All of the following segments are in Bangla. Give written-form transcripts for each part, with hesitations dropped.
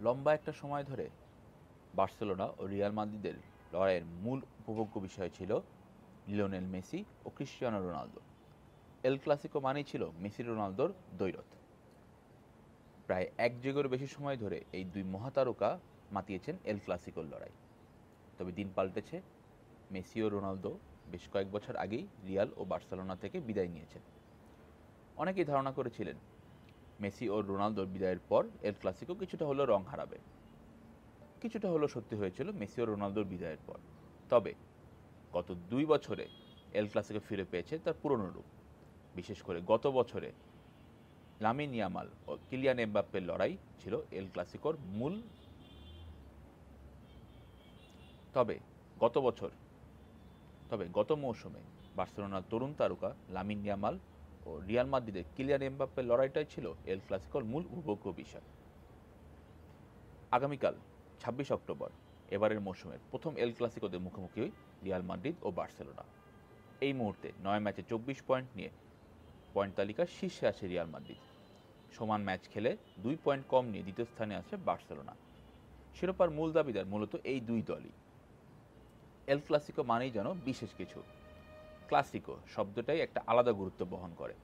লম্বা একটা সময় ধরে বার্সেলোনা ও রিয়াল মাদ্রিদের লড়াইয়ের মূল উপভোগ্য বিষয় ছিল লিওনেল মেসি ও ক্রিস্টিয়ানো রোনালদো। এল ক্লাসিকো মানেই ছিল মেসি রোনালদোর দ্বৈরথ। প্রায় এক যুগের বেশি সময় ধরে এই দুই মহাতারকা মাতিয়েছেন এল ক্লাসিকোর লড়াই। তবে দিন পাল্টেছে। মেসি ও রোনালদো বেশ কয়েক বছর আগেই রিয়াল ও বার্সেলোনা থেকে বিদায় নিয়েছেন। অনেকেই ধারণা করেছিলেন মেসি ও রোনালদোর বিদায়ের পর এল ক্লাসিকো কিছুটা হলেও রং হারাবে। কিছুটা হলেও সত্যি হয়েছিল মেসি ও রোনালদোর বিদায়ের পর। তবে গত ২ বছরে এল ক্লাসিকো ফিরে পেয়েছে তার পুরনো রূপ। বিশেষ করে গত বছরে লামিন ইয়ামাল ও কিলিয়ান এমবাপ্পের লড়াই ছিল এল ক্লাসিকোর মূল। তবে গত বছর তবে গত মৌসুমে বার্সেলোনার তরুণ তারকা লামিন ইয়ামাল ও রিয়াল মাদ্রিদের কিলিয়ান এমবাপ্পের লড়াইটাই ছিল এল ক্লাসিকোর মূল উপভোগ্য বিষয়। আগামীকাল ২৬ অক্টোবর এবারের মৌসুমের প্রথম এল ক্লাসিকোতে মুখোমুখি রিয়াল মাদ্রিদ ও বার্সেলোনা। এই মুহূর্তে ৯ ম্যাচে ২৪ পয়েন্ট নিয়ে পয়েন্ট তালিকার শীর্ষে আছে রিয়াল মাদ্রিদ। সমান ম্যাচ খেলে ২ পয়েন্ট কম নিয়ে দ্বিতীয় স্থানে আছে বার্সেলোনা। শিরোপার মূল দাবিদার মূলত এই দুই দলই। এল ক্লাসিকো মানেই যেন বিশেষ কিছু। ক্লাসিকো শব্দটাই একটা আলাদা গুরুত্ব বহন করে।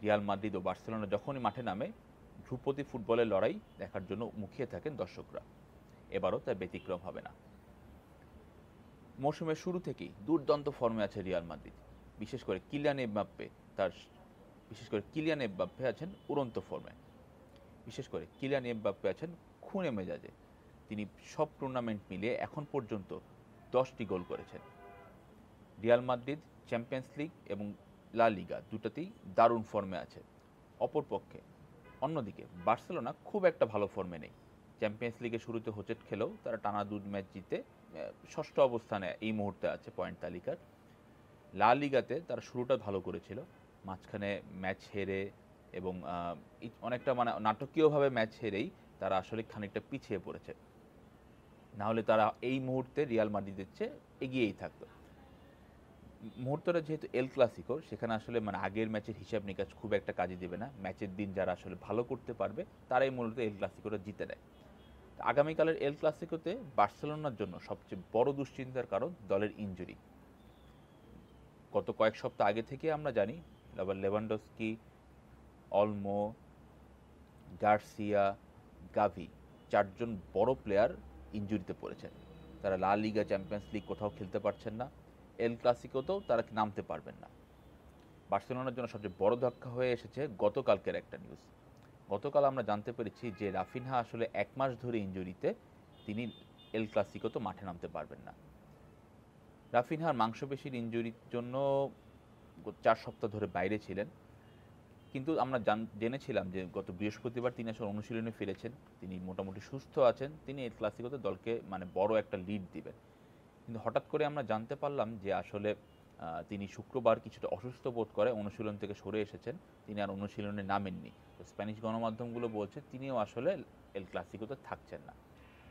রিয়াল মাদ্রিদ ও বার্সেলোনা যখনই মাঠে নামে ধ্রুপদী ফুটবলের লড়াই দেখার জন্য মুখিয়ে থাকেন দর্শকরা। এবারও তার ব্যতিক্রম হবে না। মৌসুমের শুরু থেকেই দুর্দান্ত ফর্মে আছে রিয়াল মাদ্রিদ। বিশেষ করে কিলিয়ান এমবাপ্পে আছেন উড়ন্ত ফর্মে। বিশেষ করে কিলিয়ান এমবাপ্পে আছেন খুনে মেজাজে। তিনি সব টুর্নামেন্ট মিলিয়ে এখন পর্যন্ত 10টি গোল করেছেন। রিয়াল মাদ্রিদ চ্যাম্পিয়ন্স লিগ এবং লা লিগা দুটাতেই দারুণ ফর্মে আছে। অপরপক্ষে অন্যদিকে বার্সেলোনা খুব একটা ভালো ফর্মে নেই। চ্যাম্পিয়ন্স লিগে শুরুতে হোঁচট খেলেও তারা টানা ২ ম্যাচ জিতে ষষ্ঠ অবস্থানে এই মুহূর্তে আছে পয়েন্ট তালিকার। লা লিগাতে তারা শুরুটা ভালো করেছিল, মাঝখানে ম্যাচ হেরে এবং অনেকটা মানে নাটকীয়ভাবে ম্যাচ হেরেই তারা আসলে খানিকটা পিছিয়ে পড়েছে। না হলে তারা এই মুহূর্তে রিয়াল মাদ্রিদের চেয়ে এগিয়েই থাকতো। মুহূর্তটা যেহেতু এল ক্লাসিকো, সেখানে আসলে মানে আগের ম্যাচের হিসাব নিকাশ খুব একটা কাজে দেবে না। ম্যাচের দিন যারা আসলে ভালো করতে পারবে তারাই মূলত এল ক্লাসিকোটা জিতে নেয়। আগামীকালের এল ক্লাসিকোতে বার্সেলোনার জন্য সবচেয়ে বড় দুশ্চিন্তার কারণ দলের ইনজুরি। গত কয়েক সপ্তাহ আগে থেকে আমরা জানি লেভানডস্কি, অলমো, গার্সিয়া, গাভি ৪ জন বড় প্লেয়ার ইনজুরিতে পড়েছেন। তারা লা লিগা, চ্যাম্পিয়ন্স লিগ কোথাও খেলতে পারছেন না। এল ক্লাসিকোতেও তারা নামতে পারবেন না। বার্সেলোনার জন্য সবচেয়ে বড় ধাক্কা হয়ে এসেছে গতকালকের একটা নিউজ। গতকাল আমরা জানতে পেরেছি যে রাফিনহা আসলে ১ মাস ধরে ইনজুরিতে, তিনি এল ক্লাসিকোতে মাঠে নামতে পারবেন না। রাফিনহার মাংসপেশির ইনজুরির জন্য ৪ সপ্তাহ ধরে বাইরে ছিলেন। কিন্তু আমরা জেনেছিলাম যে গত বৃহস্পতিবার তিনি আসলে অনুশীলনে ফিরেছেন। তিনি মোটামুটি সুস্থ আছেন। তিনি এল ক্লাসিকোতে দলকে মানে বড় একটা লিড দিবেন। কিন্তু হঠাৎ করে আমরা জানতে পারলাম যে আসলে তিনি শুক্রবার কিছুটা অসুস্থ বোধ করে অনুশীলন থেকে সরে এসেছেন। তিনি আর অনুশীলনে নামেননি। তো স্প্যানিশ গণমাধ্যমগুলো বলছে তিনিও আসলে এল ক্লাসিকোতে থাকছেন না।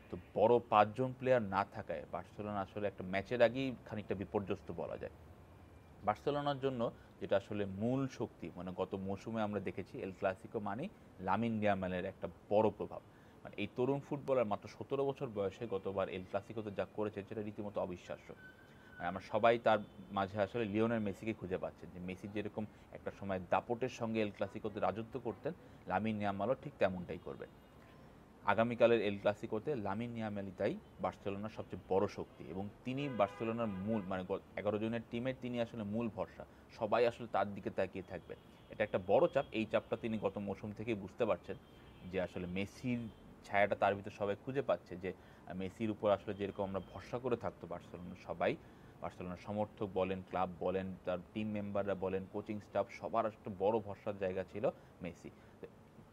তো বড় ৫ জন প্লেয়ার না থাকায় বার্সেলোনা আসলে একটা ম্যাচের আগেই খানিকটা বিপর্যস্ত বলা যায়। বার্সেলোনার জন্য যেটা আসলে মূল শক্তি, মানে গত মৌসুমে আমরা দেখেছি এল ক্লাসিকো মানেই লামিন ইয়ামালের একটা বড় প্রভাব। মানে এই তরুণ ফুটবলার মাত্র ১৭ বছর বয়সে গতবার এল ক্লাসিকোতে যা করেছে সেটা রীতিমতো অবিশ্বাস্য। মানে আমরা সবাই তার মাঝে আসলে লিওনেল মেসিকে খুঁজে পাচ্ছেন, যে মেসি যেরকম একটা সময় দাপটের সঙ্গে এল ক্লাসিকোতে রাজত্ব করতেন, লামিন ইয়ামালও ঠিক তেমনটাই করবেন। আগামীকালের এল ক্লাসিকোতে লামিন ইয়ামালই তাই বার্সেলোনার সবচেয়ে বড় শক্তি, এবং তিনি বার্সেলোনার মূল মানে ১১ জনের টিমের তিনি আসলে মূল ভরসা। সবাই আসলে তার দিকে তাকিয়ে থাকবে। এটা একটা বড় চাপ। এই চাপটা তিনি গত মৌসুম থেকেই বুঝতে পারছেন যে আসলে মেসির ছায়াটা তার ভিতর সবাই খুঁজে পাচ্ছে, যে মেসির উপর আসলে যেরকম আমরা ভরসা করে থাকতো বার্সেলোনার সবাই, বার্সেলোনার সমর্থক বলেন, ক্লাব বলেন, তার টিম মেম্বাররা বলেন, কোচিং স্টাফ, সবার একটা বড় ভরসার জায়গা ছিল মেসি।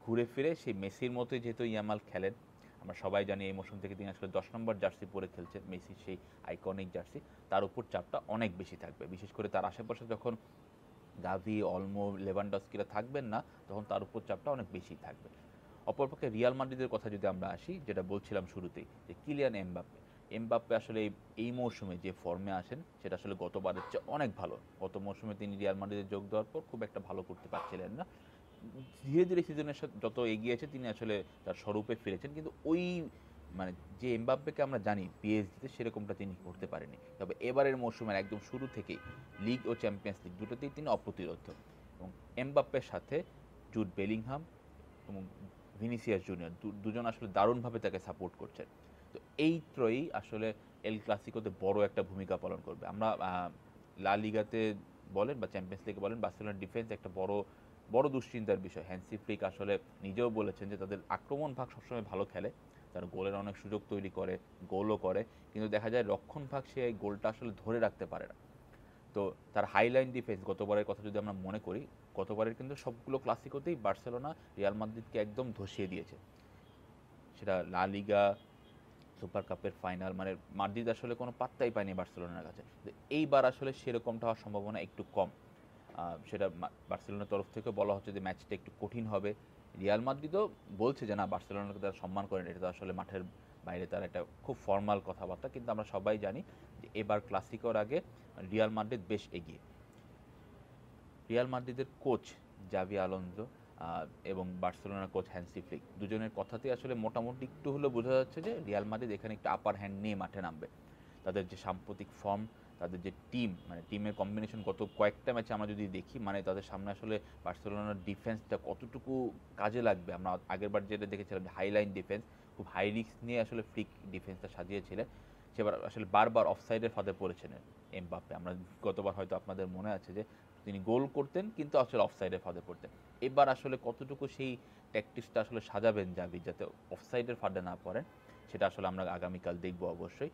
ঘুরে ফিরে সেই মেসির মতোই যেহেতু ইয়ামাল খেলেন, আমরা সবাই জানি এই মৌসুম থেকে তিনি আসলে ১০ নম্বর জার্সি পরে খেলছেন, মেসির সেই আইকনিক জার্সি। তার উপর চাপটা অনেক বেশি থাকবে। বিশেষ করে তার আশেপাশে যখন গাভি, অলমো, লেভানডস্কিরা থাকবেন না, তখন তার উপর চাপটা অনেক বেশি থাকবে। অপরপক্ষে রিয়াল মাদ্রিদের কথা যদি আমরা আসি, যেটা বলছিলাম শুরুতেই, যে কিলিয়ান এমবাপ্পে আসলে এই মৌসুমে যে ফর্মে আসেন সেটা আসলে গতবারের চেয়ে অনেক ভালো। গত মৌসুমে তিনি রিয়াল মাদ্রিদে যোগ দেওয়ার পর খুব একটা ভালো করতে পারছিলেন না। ধীরে ধীরে সিজনের সাথে যত এগিয়েছে তিনি আসলে তার স্বরূপে ফিরেছেন, কিন্তু ওই মানে যে এমবাপ্পেকে আমরা জানি পিএসজিতে সেরকমটা তিনি করতে পারেনি। তবে এবারের মৌসুমের একদম শুরু থেকেই লিগ ও চ্যাম্পিয়ন্স লিগ দুটোতেই তিনি অপ্রতিরোধ্য, এবং এমবাপ্পের সাথে জুড বেলিংহাম এবং ভিনিসিয়াস জুনিয়র দুজন আসলে দারুণভাবে তাকে সাপোর্ট করছেন। তো এই ত্রয়ী আসলে এল ক্লাসিকোতে বড় একটা ভূমিকা পালন করবে। আমরা লা লিগাতে বলেন বা চ্যাম্পিয়ন্স লিগে বলেন, বার্সেলোনার ডিফেন্স একটা বড় বড় দুশ্চিন্তার বিষয়। হ্যান্সি ফ্লিক আসলে নিজেও বলেছেন যে তাদের আক্রমণ ভাগ সবসময় ভালো খেলে, তারা গোলের অনেক সুযোগ তৈরি করে, গোলও করে, কিন্তু দেখা যায় রক্ষণ ভাগ সে এই গোলটা আসলে ধরে রাখতে পারে না। তো তার হাইলাইন ডিফেন্স গতবারের কথা যদি আমরা মনে করি, গতবারের কিন্তু সবগুলো ক্লাসিকোতেই বার্সেলোনা রিয়াল মাদ্রিদকে একদম ধসিয়ে দিয়েছে, সেটা লা লিগা, সুপার কাপের ফাইনাল, মানে মাদ্রিদ আসলে কোনো পাত্তাই পায়নি বার্সেলোনার কাছে। এইবার আসলে সেরকমটা হওয়ার সম্ভাবনা একটু কম। সেটা বার্সেলোনার তরফ থেকে বলা হচ্ছে যে ম্যাচটা একটু কঠিন হবে। রিয়াল মাদ্রিদও বলছে যে না, বার্সেলোনাকে তারা সম্মান করেন, এটা তো আসলে মাঠের বাইরে তার একটা খুব ফর্মাল কথাবার্তা, কিন্তু আমরা সবাই জানি যে এবার ক্লাসিকোর আগে রিয়াল মাদ্রিদ বেশ এগিয়ে। রিয়াল মাদ্রিদের কোচ জাভি আলোনসো এবং বার্সেলোনার কোচ হ্যান্সি ফ্লিক দুজনের কথাতেই আসলে মোটামুটি একটু হলেও বোঝা যাচ্ছে যে রিয়াল মাদ্রিদ এখানে একটু আপার হ্যান্ড নিয়ে মাঠে নামবে। তাদের যে সাম্প্রতিক ফর্ম, তাদের যে টিম, মানে টিমের কম্বিনেশন গত কয়েকটা ম্যাচে আমরা যদি দেখি, মানে তাদের সামনে আসলে বার্সেলোনার ডিফেন্সটা কতটুকু কাজে লাগবে। আমরা আগেরবার যেটা দেখেছিলাম যে হাইলাইন ডিফেন্স, খুব হাই রিস্ক নিয়ে আসলে ফ্লিক ডিফেন্সটা সাজিয়েছিলেন। সেবার আসলে বারবার অফসাইডের ফাঁদে পড়েছেন এমবাপ্পে। আমরা গতবার হয়তো আপনাদের মনে আছে যে তিনি গোল করতেন কিন্তু আসলে অফসাইডের ফাঁদে পড়তেন। এবার আসলে কতটুকু সেই ট্যাকটিক্সটা আসলে সাজাবেন জাভি যাতে অফসাইডের ফাঁদে না পড়েন, সেটা আসলে আমরা আগামীকাল দেখব অবশ্যই।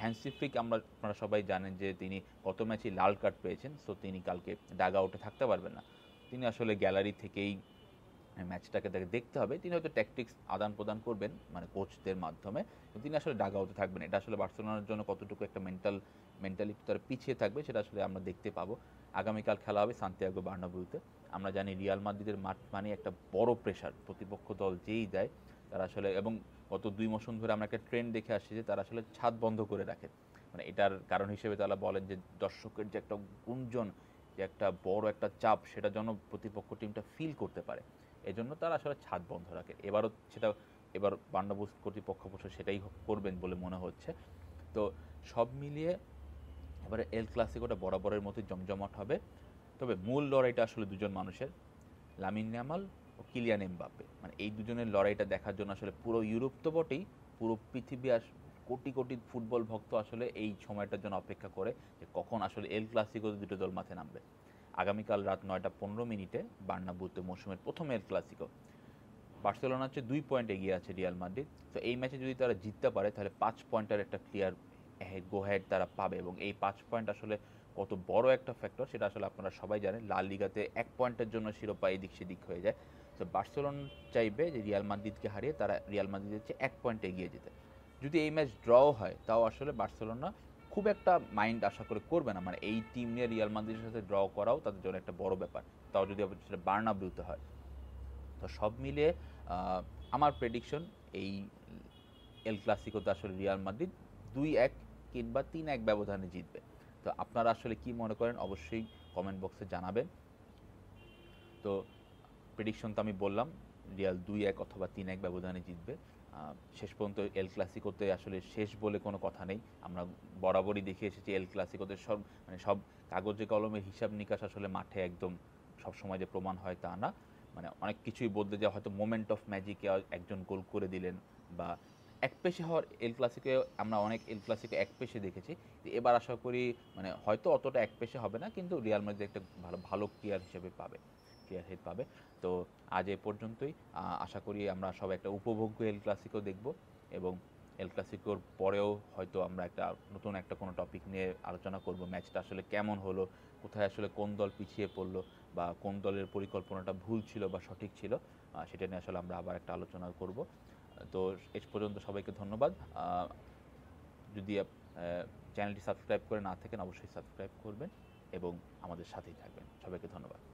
হ্যান্সি ফ্লিক আপনারা সবাই জানেন যে তিনি গত ম্যাচে লাল কার্ড পেয়েছেন, সো তিনি কালকে ডাগ আউটে থাকতে পারবেন না। তিনি আসলে গ্যালারি থেকেই ম্যাচটাকে তাকে দেখতে হবে। তিনি হয়তো ট্যাকটিক্স আদান প্রদান করবেন মানে কোচদের মাধ্যমে, কিন্তু তিনি আসলে ডাগ আউটে থাকবেন। এটা আসলে বার্সেলোনার জন্য কতটুকু একটা মেন্টালিটি তারা পিছিয়ে থাকবে সেটা আসলে আমরা দেখতে পাবো। আগামীকাল খেলা হবে সান্তিয়াগো বার্নাব্যুতে। আমরা জানি রিয়াল মাদ্রিদের মাঠ মানে একটা বড় প্রেশার, প্রতিপক্ষ দল যেই দেয় তারা আসলে, এবং গত 2 মৌসুম ধরে আমরা একটা ট্রেন্ড দেখে আসছি যে তারা আসলে ছাদ বন্ধ করে রাখে। মানে এটার কারণ হিসেবে তারা বলেন যে দর্শকের যে একটা গুঞ্জন, যে একটা বড় একটা চাপ, সেটা যেন প্রতিপক্ষ টিমটা ফিল করতে পারে, এজন্য তারা আসলে ছাদ বন্ধ রাখে। এবারও সেটা, এবার বার্নাব্যু কর্তৃপক্ষ অবশ্য সেটাই করবেন বলে মনে হচ্ছে। তো সব মিলিয়ে এবারে এল ক্লাসিকোটা বরাবরের মতোই জমজমাট হবে। তবে মূল লড়াইটা আসলে দুজন মানুষের, লামিন ইয়ামাল ও কিলিয়ান এমবাপ্পে। মানে এই দুজনের লড়াইটা দেখার জন্য আসলে পুরো ইউরোপ তো বটেই, পুরো পৃথিবী কোটি কোটি ফুটবল ভক্ত আসলে এই সময়টার জন্য অপেক্ষা করে যে কখন আসলে এল ক্লাসিকোতে দুটো দল মাঠে নামবে। আগামীকাল রাত 9টা 15 মিনিটে বার্নাব্যুতে মৌসুমের প্রথম এল ক্লাসিকো। বার্সেলোনা হচ্ছে 2 পয়েন্ট এগিয়ে আছে রিয়াল মাদ্রিদ। তো এই ম্যাচে যদি তারা জিততে পারে তাহলে 5 পয়েন্টের একটা ক্লিয়ার গো হেড তারা পাবে, এবং এই 5 পয়েন্ট আসলে কত বড় একটা ফ্যাক্টর সেটা আসলে আপনারা সবাই জানেন। লা লিগাতে 1 পয়েন্টের জন্য শিরোপা এদিক সেদিক হয়ে যায়। তো বার্সেলোনা চাইবে যে রিয়াল মাদ্রিদকে হারিয়ে তারা রিয়াল মাদ্রিদের চেয়ে 1 পয়েন্ট এগিয়ে যেতে। যদি এই ম্যাচ ড্রও হয় তাও আসলে বার্সেলোনা খুব একটা মাইন্ড আশা করে করবে না, মানে এই টিম নিয়ে রিয়াল মাদ্রিদের সাথে ড্র করাও তাদের জন্য একটা বড় ব্যাপার, তাও যদি সেটা বার্নাব্যুতে হয়। তো সব মিলিয়ে আমার প্রেডিকশন এই এল ক্লাসিকোতে আসলে রিয়াল মাদ্রিদ 2-1 কিংবা 3-1 ব্যবধানে জিতবে। তো আপনারা আসলে কি মনে করেন অবশ্যই কমেন্ট বক্সে জানাবেন। তো প্রেডিকশন তো আমি বললাম, রিয়াল 2-1 অথবা 3-1 ব্যবধানে জিতবে। শেষ পর্যন্ত এল ক্লাসিকোতে আসলে শেষ বলে কোনো কথা নেই। আমরা বরাবরই দেখে এসেছি এল ক্লাসিকোতে সব কাগজে কলমের হিসাব নিকাশ আসলে মাঠে একদম সবসময় যে প্রমাণ হয় তা না। মানে অনেক কিছুই বদলে যায়, হয়তো মোমেন্ট অফ ম্যাজিকে একজন গোল করে দিলেন, বা একপেশে হওয়ার এল ক্লাসিকো আমরা অনেক এল ক্লাসিকো একপেশে দেখেছি। এবার আশা করি মানে হয়তো অতটা একপেশে হবে না, কিন্তু রিয়াল মাদ্রিদ একটা ভালো ভালো ক্লিয়ার হিসেবে পাবে, ক্লিয়ার হেড পাবে। তো আজ এ পর্যন্তই। আশা করি আমরা সবাই একটা উপভোগ্য এল ক্লাসিকো দেখব, এবং এল ক্লাসিকোর পরেও হয়তো আমরা একটা নতুন একটা কোনো টপিক নিয়ে আলোচনা করব। ম্যাচটা আসলে কেমন হলো, কোথায় আসলে কোন দল পিছিয়ে পড়লো, বা কোন দলের পরিকল্পনাটা ভুল ছিল বা সঠিক ছিল, সেটা নিয়ে আসলে আমরা আবার একটা আলোচনা করব। তো এ পর্যন্ত সবাইকে ধন্যবাদ। যদি চ্যানেলটি সাবস্ক্রাইব করে না থাকেন অবশ্যই সাবস্ক্রাইব করবেন এবং আমাদের সাথেই থাকবেন। সবাইকে ধন্যবাদ।